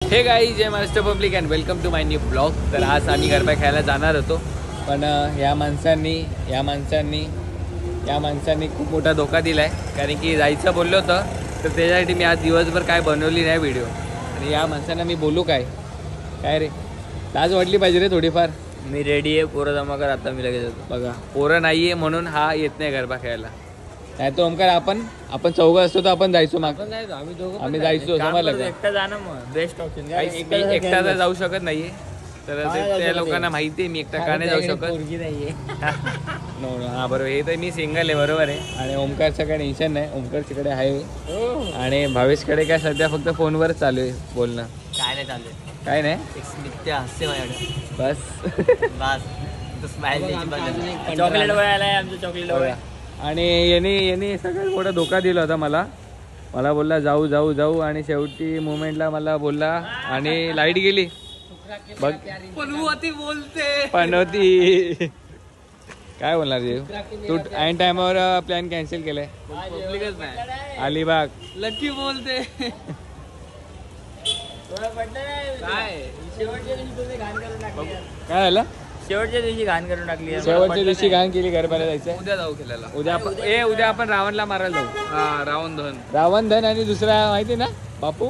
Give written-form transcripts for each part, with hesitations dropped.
हे गाईज, जय Maharashtra public and welcome to my new blog. तर आज आम्ही गरबा खेळायला जाणार होतो, पण या माणसांनी खूप मोठा धोका दिला आहे. कारण की जायचं बोललो होतं, तर त्याच्यासाठी मी आज दिवसभर काय बनवली नाही व्हिडिओ. आणि या माणसांना मी बोलू काय रे, लाज वाटली पाहिजे रे थोडीफार. मी रेडी आहे, पोरं जमा कर, आता मी लगेच येतो. बघा, पोरं नाही आहे म्हणून हा येत नाही गरबा खेळायला. नाही तो ओमकार, आपण चौघं असतो तर आपण जायचो. आम्ही जायचो, समजलं का? एकटा जाणं मग बेस्ट ऑप्शन. एकटा तर जाऊ शकत नाहीये, तर त्या लोकांना माहिती आहे मी एकटा का नाही जाऊ शकत. नो हा बरोबर, हे तर मी सिंगल आहे, बरोबर आहे. आणि ओमकारचं काय टेन्शन नाही, ओमकार तिकडे आहे. आणि भावेशकडे काय सध्या फक्त फोनवर चालू आहे बोलणं. काय नाही चालू, काय नाही, हसते माझ्याकडे बस बस स्माइल द्यायची. चॉकलेट बॉय आलाय आमचं, चॉकलेट बॉय. आणि यांनी सगळ्यात मोठा धोका दिला होता मला बोलला जाऊ आणि शेवटी मुवमेंटला मला बोलला आणि लाईट गेली. बघ पण होती काय बोलणार तू ऐन टायमावर प्लॅन कॅन्सल केलाय. अलिबाग लकी बोलते. काय झालं? शेवटच्या दिवशी घाण करून टाकली. शेवटच्या दिवशी घाण केली. गरबाला जायचं, उद्या जाऊ खेळायला. उद्या आपण रावणला मारायला जाऊ. हा, रावण धन आणि दुसरा माहिती ना बापू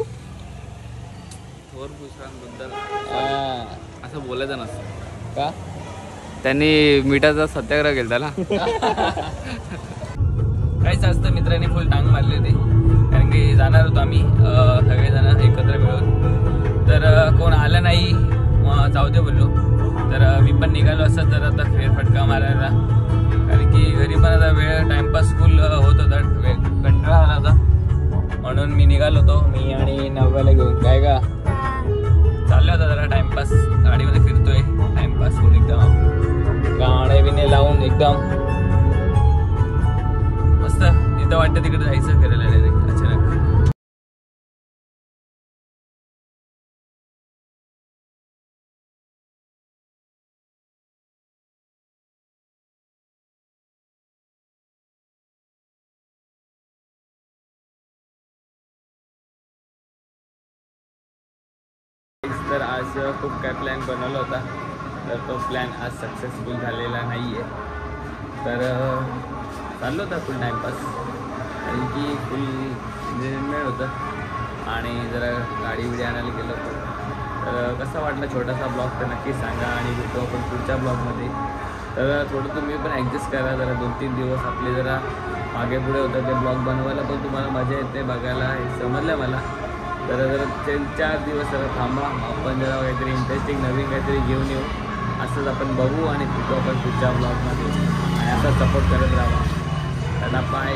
थोरपुत्रांबद्दल असं बोलायचं नसतं का? त्यांनी मिठाचा सत्याग्रह केला त्याला. काहीच असतं, मित्रांनी फुल टांग मारली होती. कारण की जाणार होतो आम्ही सगळेजण एकत्र मिळून, तर कोण आलं नाही, मग जाऊ दे बोललो. तर मी पण निघालो असत जरा आता फेरफटका मारायला. कारण की घरी पण आता वेळ टाइमपास फुल होत होता, कंटाळा आला होता, म्हणून मी निघालो होतो. मी आणि नव्याला घेऊन काय का चाललो होता जरा टाइमपास, गाडीमध्ये फिरतोय, टाइमपास फुल एकदम गाणे बिणे लावून एकदम मस्त. तिथं वाटतं तिकडे जायचं फिरायला डायरेक्ट अचानक. तर आज खूप काय प्लॅन बनवला होता, तर तो प्लॅन आज सक्सेसफुल झालेला नाही आहे. तर चाललो होता फुल टाईमपास, कारण की फुल एन्जॉयमेंट होतं. आणि जरा गाडी बिडी आणायला गेलो होतो. तर कसा वाटला छोटासा ब्लॉग तर नक्कीच सांगा, आणि भेटू आपण पुढच्या ब्लॉगमध्ये. तर थोडं तुम्ही पण ॲडजस्ट करा, जरा 2-3 दिवस आपले जरा मागे पुढे होतं ते ब्लॉग बनवायला, पण तुम्हाला मजा येते बघायला, हे समजलं मला. तर जरा 4 दिवस जरा थांबा, आपण जरा काहीतरी इंटरेस्टिंग नवीन काहीतरी घेऊन येऊ. असंच आपण बघू आणि भेटू आपण पुढच्या ब्लॉगमध्ये. आणि असा सपोर्ट करत राहा. त्याला बाय.